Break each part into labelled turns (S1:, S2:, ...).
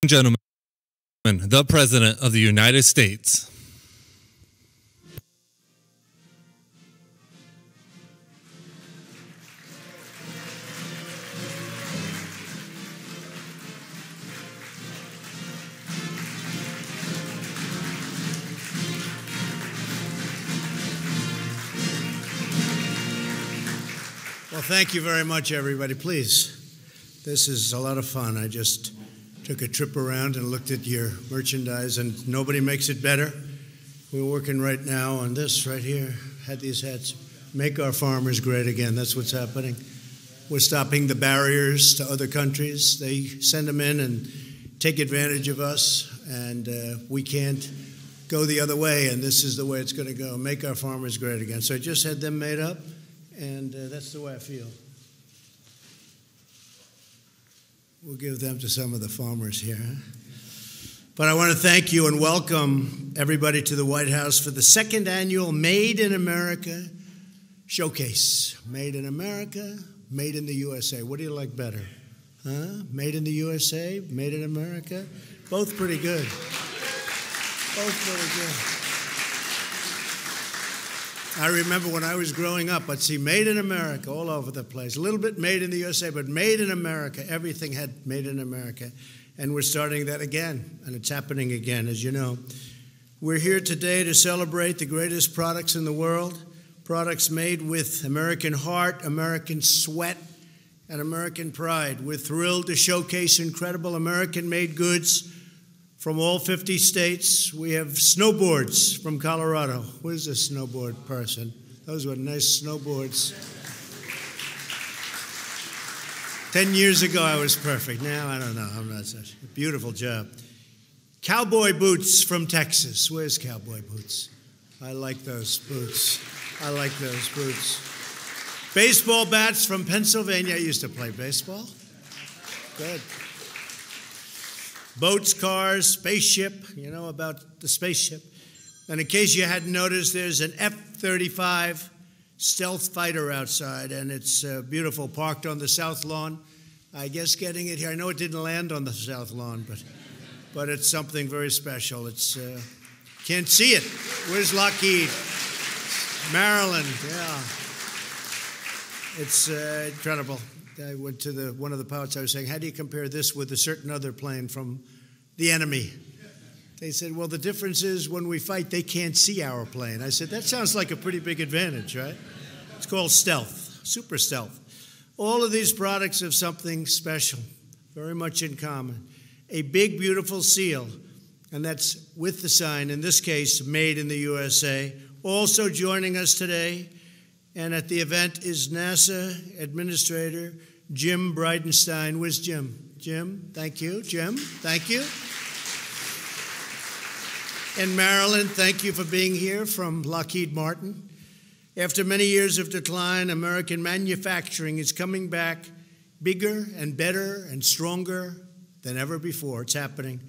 S1: and gentlemen, the President of the United States.
S2: Well, thank you very much, everybody. Please, this is a lot of fun. I just took a trip around and looked at your merchandise, and nobody makes it better. We're working right now on this right here. Had these hats. Make our farmers great again. That's what's happening. We're stopping the barriers to other countries. They send them in and take advantage of us, and we can't go the other way, and this is the way it's going to go. Make our farmers great again. So I just had them made up, and that's the way I feel. We'll give them to some of the farmers here. But I want to thank you and welcome everybody to the White House for the second annual Made in America Showcase. Made in America, Made in the USA. What do you like better? Huh? Made in the USA, Made in America? Both pretty good. Both pretty good. I remember when I was growing up, I'd see Made in America all over the place. A little bit Made in the USA, but Made in America. Everything had Made in America. And we're starting that again, and it's happening again, as you know. We're here today to celebrate the greatest products in the world, products made with American heart, American sweat, and American pride. We're thrilled to showcase incredible American-made goods from all 50 states. We have snowboards from Colorado. Where's the snowboard person? Those were nice snowboards. 10 years ago, I was perfect. Now, I don't know. I'm not such a beautiful job. Cowboy boots from Texas. Where's cowboy boots? I like those boots. I like those boots. Baseball bats from Pennsylvania. I used to play baseball. Good. Boats, cars, spaceship, you know about the spaceship. And in case you hadn't noticed, there's an F-35 stealth fighter outside, and it's beautiful, parked on the South Lawn. I guess getting it here, I know it didn't land on the South Lawn, but it's something very special. It's, can't see it. Where's Lockheed? Maryland, yeah. It's incredible. I went to one of the pilots. I was saying, how do you compare this with a certain other plane from the enemy? They said, well, the difference is when we fight, they can't see our plane. I said, that sounds like a pretty big advantage, right? It's called stealth, super stealth. All of these products have something special, very much in common. A big, beautiful seal, and that's with the sign, in this case, Made in the USA. Also joining us today and at the event is NASA Administrator Jim Bridenstine. Where's Jim? Jim, thank you. Jim, thank you. And Marilyn, thank you for being here from Lockheed Martin. After many years of decline, American manufacturing is coming back bigger and better and stronger than ever before. It's happening.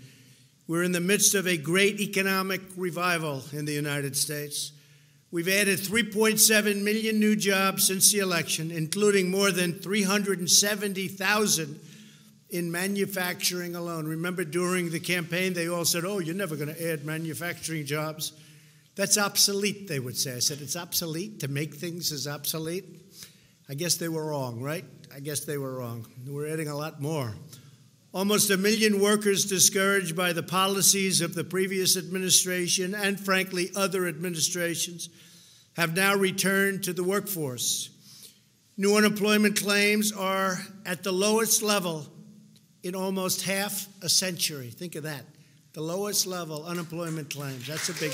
S2: We're in the midst of a great economic revival in the United States. We've added 3.7 million new jobs since the election, including more than 370,000 in manufacturing alone. Remember, during the campaign, they all said, oh, you're never going to add manufacturing jobs. That's obsolete, they would say. I said, it's obsolete? To make things is obsolete? I guess they were wrong, right? I guess they were wrong. We're adding a lot more. Almost 1 million workers discouraged by the policies of the previous administration and, frankly, other administrations have now returned to the workforce. New unemployment claims are at the lowest level in almost half a century. Think of that. The lowest level unemployment claims. That's a big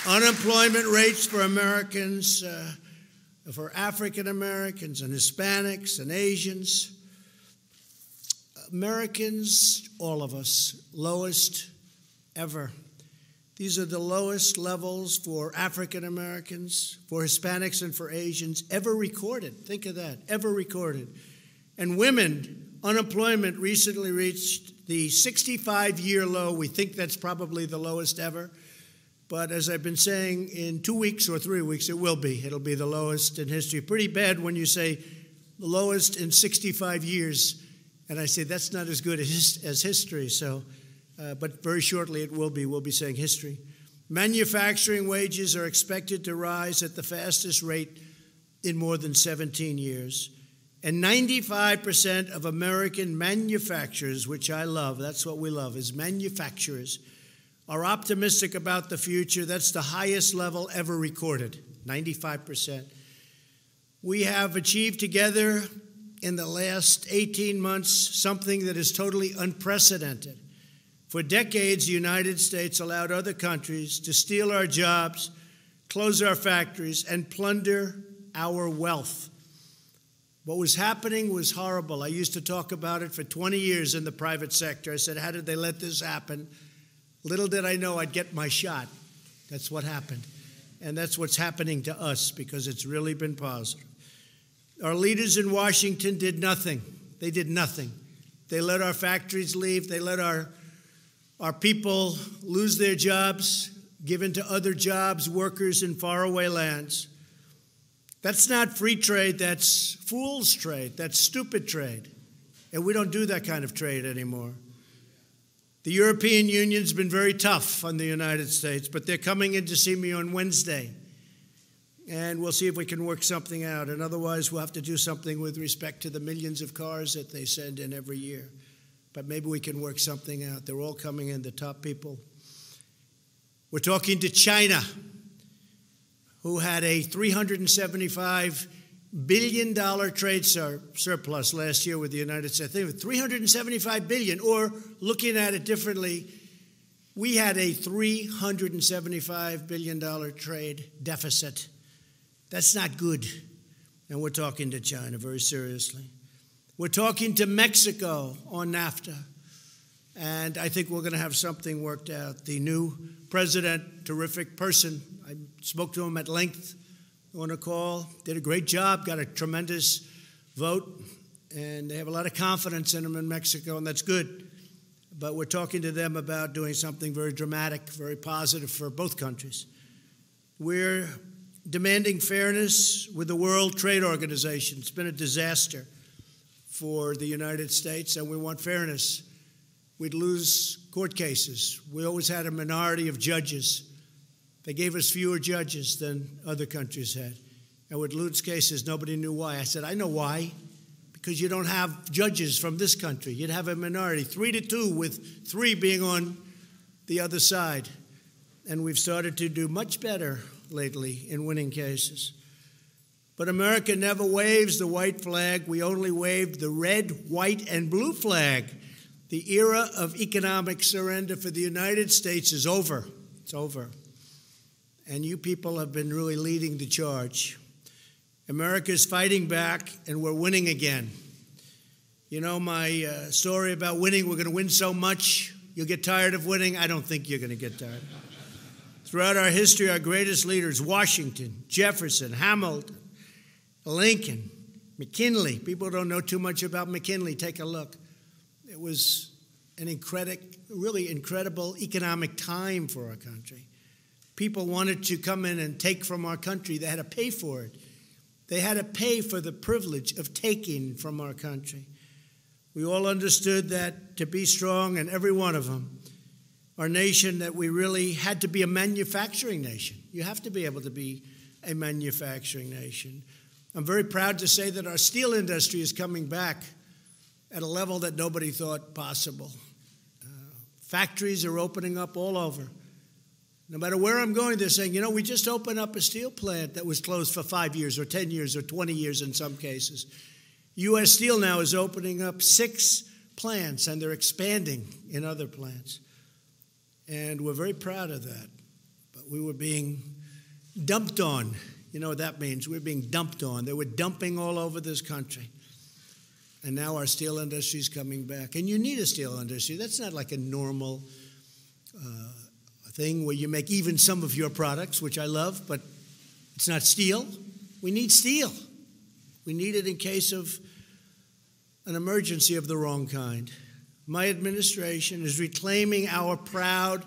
S2: one. Unemployment rates for Americans, for African Americans and Hispanics and Asians, Americans, all of us, lowest ever. These are the lowest levels for African Americans, for Hispanics, and for Asians ever recorded. Think of that, ever recorded. And women, unemployment recently reached the 65-year low. We think that's probably the lowest ever. But as I've been saying, in 2 weeks or 3 weeks, it will be. It'll be the lowest in history. Pretty bad when you say the lowest in 65 years And I say, that's not as good as history. So, but very shortly it will be. We'll be saying history. Manufacturing wages are expected to rise at the fastest rate in more than 17 years. And 95% of American manufacturers, which I love, that's what we love, is manufacturers, are optimistic about the future. That's the highest level ever recorded, 95%. We have achieved together in the last 18 months something that is totally unprecedented. For decades, the United States allowed other countries to steal our jobs, close our factories, and plunder our wealth. What was happening was horrible. I used to talk about it for 20 years in the private sector. I said, how did they let this happen? Little did I know I'd get my shot. That's what happened. And that's what's happening to us, because it's really been positive. Our leaders in Washington did nothing. They did nothing. They let our factories leave. They let our people lose their jobs, given to other jobs, workers in faraway lands. That's not free trade. That's fool's trade. That's stupid trade. And we don't do that kind of trade anymore. The European Union's been very tough on the United States, but they're coming in to see me on Wednesday. And we'll see if we can work something out. And otherwise, we'll have to do something with respect to the millions of cars that they send in every year. But maybe we can work something out. They're all coming in, the top people. We're talking to China, who had a $375 billion trade surplus last year with the United States. I think it was $375 billion, or looking at it differently, we had a $375 billion trade deficit. That's not good. And we're talking to China very seriously. We're talking to Mexico on NAFTA. And I think we're going to have something worked out. The new president, terrific person. I spoke to him at length on a call. Did a great job, got a tremendous vote. And they have a lot of confidence in him in Mexico, and that's good. But we're talking to them about doing something very dramatic, very positive for both countries. We're demanding fairness with the World Trade Organization. It's been a disaster for the United States, and we want fairness. We'd lose court cases. We always had a minority of judges. They gave us fewer judges than other countries had. And we'd lose cases. Nobody knew why. I said, I know why. Because you don't have judges from this country. You'd have a minority, 3-2, with 3 being on the other side. And we've started to do much better lately in winning cases. But America never waves the white flag. We only waved the red, white, and blue flag. The era of economic surrender for the United States is over. It's over. And you people have been really leading the charge. America is fighting back, and we're winning again. You know my story about winning. We're going to win so much, you'll get tired of winning. I don't think you're going to get tired. Throughout our history, our greatest leaders, Washington, Jefferson, Hamilton, Lincoln, McKinley. People don't know too much about McKinley. Take a look. It was an really incredible economic time for our country. People wanted to come in and take from our country. They had to pay for it. They had to pay for the privilege of taking from our country. We all understood that to be strong, and every one of them, our nation, that we really had to be a manufacturing nation. You have to be able to be a manufacturing nation. I'm very proud to say that our steel industry is coming back at a level that nobody thought possible. Factories are opening up all over. No matter where I'm going, they're saying, you know, we just opened up a steel plant that was closed for 5 years or 10 years or 20 years in some cases. U.S. Steel now is opening up 6 plants, and they're expanding in other plants. And we're very proud of that. But we were being dumped on. You know what that means? We're being dumped on. They were dumping all over this country. And now our steel industry is coming back. And you need a steel industry. That's not like a normal thing where you make even some of your products, which I love, but it's not steel. We need steel. We need it in case of an emergency of the wrong kind. My administration is reclaiming our proud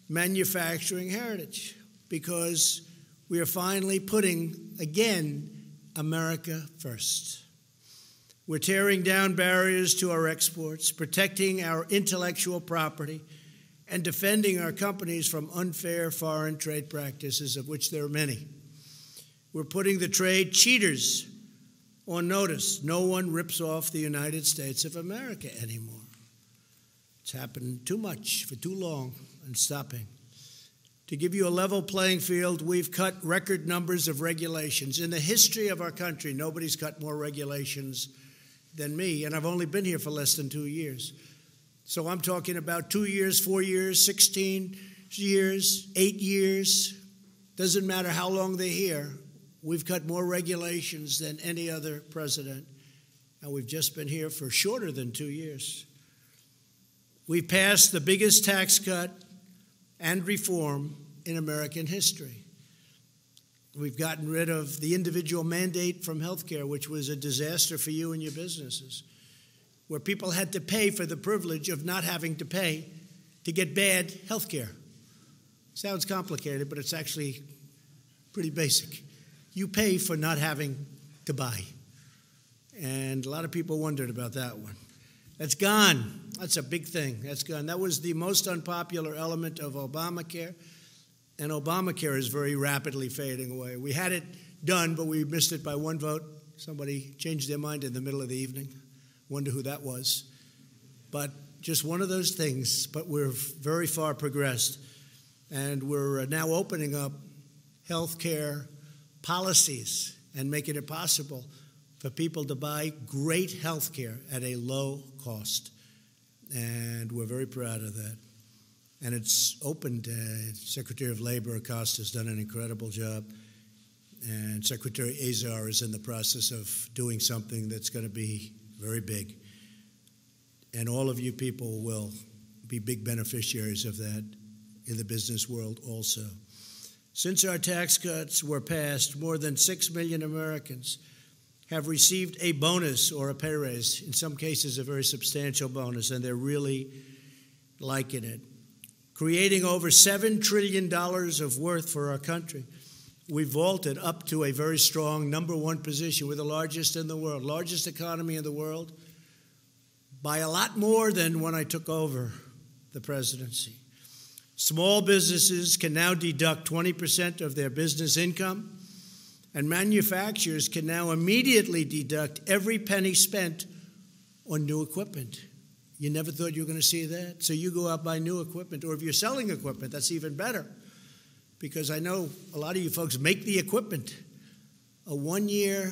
S2: manufacturing heritage because we are finally putting, again, America first. We're tearing down barriers to our exports, protecting our intellectual property, and defending our companies from unfair foreign trade practices, of which there are many. We're putting the trade cheaters on notice. No one rips off the United States of America anymore. It's happened too much for too long and stopping. To give you a level playing field, we've cut record numbers of regulations. In the history of our country, nobody's cut more regulations than me, and I've only been here for less than 2 years. So I'm talking about 2 years, 4 years, 16 years, 8 years. Doesn't matter how long they're here. We've cut more regulations than any other president, and we've just been here for shorter than 2 years. We passed the biggest tax cut and reform in American history. We've gotten rid of the individual mandate from health care, which was a disaster for you and your businesses, where people had to pay for the privilege of not having to pay to get bad health care. Sounds complicated, but it's actually pretty basic. You pay for not having to buy. And a lot of people wondered about that one. That's gone. That's a big thing. That's gone. That was the most unpopular element of Obamacare, and Obamacare is very rapidly fading away. We had it done, but we missed it by one vote. Somebody changed their mind in the middle of the evening. Wonder who that was. But just one of those things, but we're very far progressed, and we're now opening up health care policies and making it possible for people to buy great health care at a low cost. And we're very proud of that. And it's opened. Secretary of Labor Acosta has done an incredible job. And Secretary Azar is in the process of doing something that's going to be very big. And all of you people will be big beneficiaries of that in the business world also. Since our tax cuts were passed, more than 6 million Americans have received a bonus or a pay raise, in some cases a very substantial bonus, and they're really liking it. Creating over $7 trillion of worth for our country, we vaulted up to a very strong #1 position. We're the largest in the world, largest economy in the world, by a lot more than when I took over the presidency. Small businesses can now deduct 20% of their business income, and manufacturers can now immediately deduct every penny spent on new equipment. You never thought you were going to see that? So you go out and buy new equipment, or if you're selling equipment, that's even better, because I know a lot of you folks make the equipment. A one-year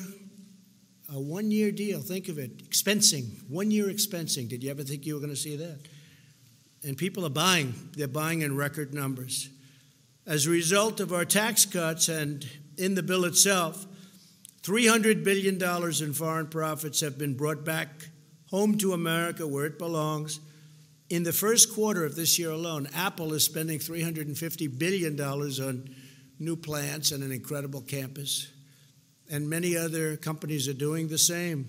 S2: deal, think of it, expensing, 1 year expensing. Did you ever think you were going to see that? And people are buying. They're buying in record numbers. As a result of our tax cuts and in the bill itself, $300 billion in foreign profits have been brought back home to America where it belongs. In the first quarter of this year alone, Apple is spending $350 billion on new plants and an incredible campus. And many other companies are doing the same.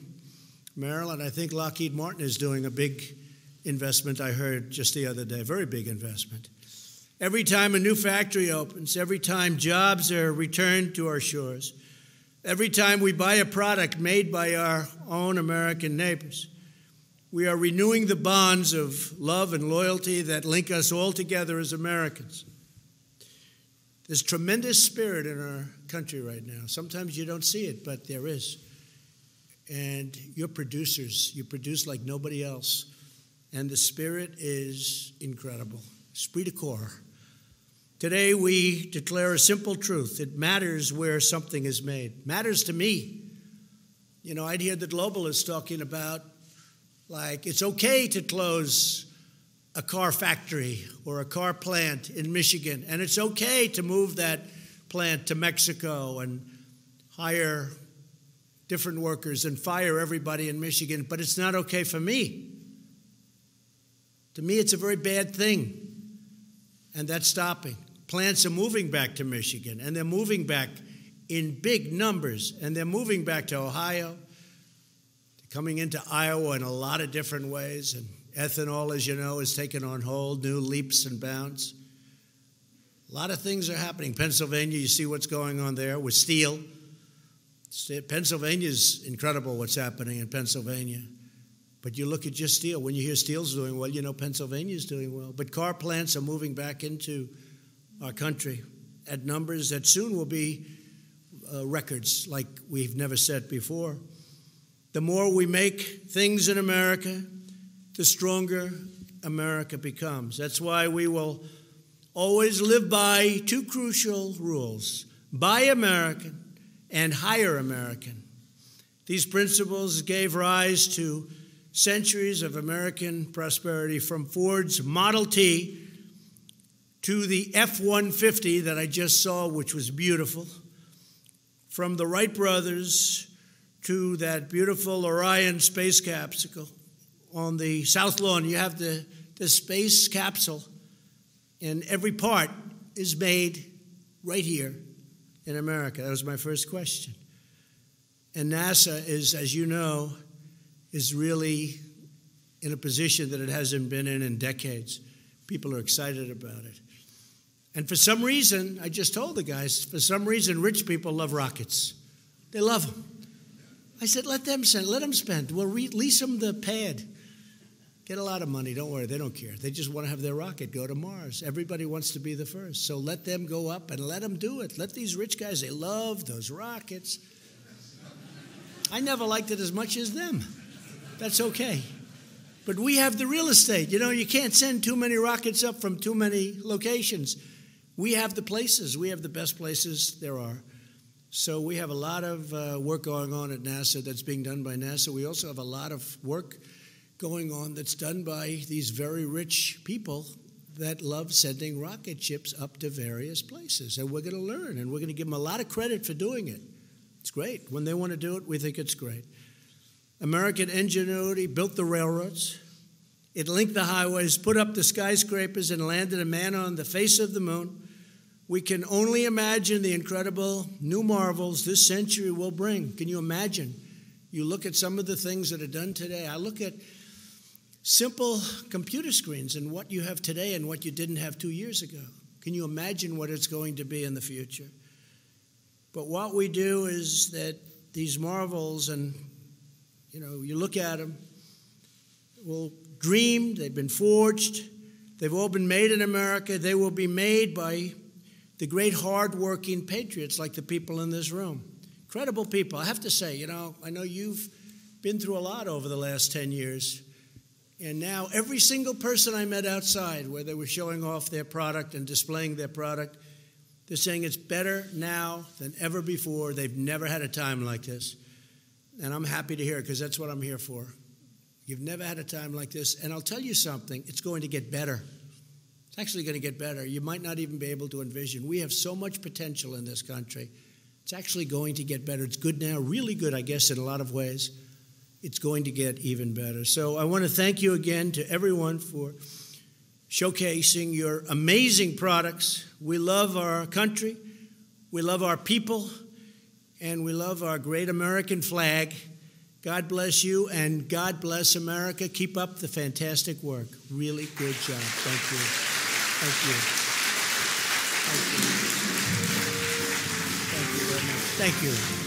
S2: Maryland, I think Lockheed Martin is doing a big investment, I heard just the other day, very big investment. Every time a new factory opens, every time jobs are returned to our shores, every time we buy a product made by our own American neighbors, we are renewing the bonds of love and loyalty that link us all together as Americans. There's tremendous spirit in our country right now. Sometimes you don't see it, but there is. And you're producers. You produce like nobody else. And the spirit is incredible. Esprit de corps. Today we declare a simple truth. It matters where something is made. It matters to me. You know, I'd hear the globalists talking about, like, it's okay to close a car factory or a car plant in Michigan, and it's okay to move that plant to Mexico and hire different workers and fire everybody in Michigan, but it's not okay for me. To me, it's a very bad thing, and that's stopping. Plants are moving back to Michigan, and they're moving back in big numbers, and they're moving back to Ohio. They're coming into Iowa in a lot of different ways, and ethanol, as you know, is taking on whole new leaps and bounds. A lot of things are happening. Pennsylvania, you see what's going on there with steel. Pennsylvania's incredible what's happening in Pennsylvania. But you look at just steel. When you hear steel's doing well, you know Pennsylvania's doing well. But car plants are moving back into our country at numbers that soon will be records like we've never set before. The more we make things in America, the stronger America becomes. That's why we will always live by two crucial rules: buy American and hire American. These principles gave rise to centuries of American prosperity, from Ford's Model T to the F-150 that I just saw, which was beautiful, from the Wright brothers to that beautiful Orion space capsule. On the South Lawn, you have the space capsule, and every part is made right here in America. That was my first question. And NASA is, as you know, is really in a position that it hasn't been in decades. People are excited about it. And for some reason, I just told the guys, for some reason, rich people love rockets. They love them. I said, let them spend. We'll lease them the pad. Get a lot of money. Don't worry. They don't care. They just want to have their rocket go to Mars. Everybody wants to be the first. So let them go up and let them do it. Let these rich guys, they love those rockets. I never liked it as much as them. That's okay. But we have the real estate. You know, you can't send too many rockets up from too many locations. We have the places. We have the best places there are. So we have a lot of work going on at NASA that's being done by NASA. We also have a lot of work going on that's done by these very rich people that love sending rocket ships up to various places. And we're going to learn, and we're going to give them a lot of credit for doing it. It's great. When they want to do it, we think it's great. American ingenuity built the railroads. It linked the highways, put up the skyscrapers, and landed a man on the face of the moon. We can only imagine the incredible new marvels this century will bring. Can you imagine? You look at some of the things that are done today. I look at simple computer screens and what you have today and what you didn't have 2 years ago. Can you imagine what it's going to be in the future? But what we do is that these marvels, and you look at them, well, dreamed, they've been forged, they've all been made in America. They will be made by the great hard-working patriots like the people in this room. Incredible people. I have to say, I know you've been through a lot over the last 10 years. And now every single person I met outside, where they were showing off their product and displaying their product, they're saying it's better now than ever before. They've never had a time like this. And I'm happy to hear it, because that's what I'm here for. You've never had a time like this. And I'll tell you something, it's going to get better. It's actually going to get better. You might not even be able to envision. We have so much potential in this country. It's actually going to get better. It's good now, really good, I guess, in a lot of ways. It's going to get even better. So I want to thank you again to everyone for showcasing your amazing products. We love our country. We love our people. And we love our great American flag. God bless you, and God bless America. Keep up the fantastic work. Really good job. Thank you. Thank you. Thank you. Thank you very much. Thank you.